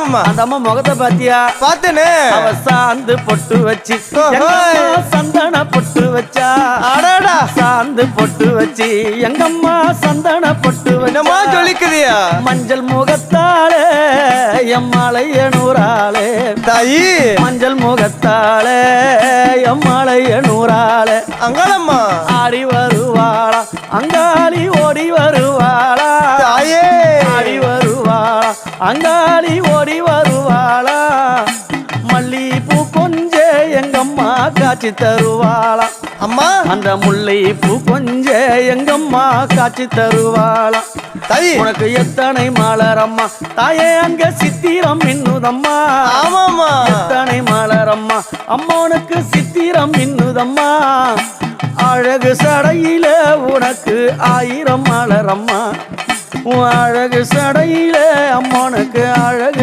ஆமாமா. அந்த அம்மா முகத்தை பாத்தியா? பார்த்தேனே. அவ சாந்து பொட்டு வச்சு சந்தன பொட்டு வச்சா. அடடா. சாந்து பொட்டு வச்சு எங்கம்மா சந்தன பொட்டு என்னமா சொல்லிக்குதியா? மஞ்சள் முகத்தாலே எம்மாளைய நூறாளே தாயி. மஞ்சள் முகத்தாலே எம்மாளைய நூறாளே அங்காளம்மா ஆடி வருவாளா அங்காளி ஓடி வருவாளா தாயே. ஆடி வருவாளா அங்காளி ஓடி வருவாளா மல்லிப்பூ கொஞ்ச எங்கம்மா காட்சி தருவாளா அம்மா. அந்த முல்லை பூ கொஞ்ச எங்கம்மா காட்சி தருவாளா தாயி. உனக்கு எத்தனை மலரம்மா தாயே அங்க சித்திரம் மின்னுதம்மா. ஆமாமா. எத்தனை மலரம்மா அம்மா உனக்கு சித்திரம் மின்னுதம்மா. அழகு சடையில உனக்கு 1000 மலரம்மா. உன் அழகு சடையில அம்மா உனக்கு அழகு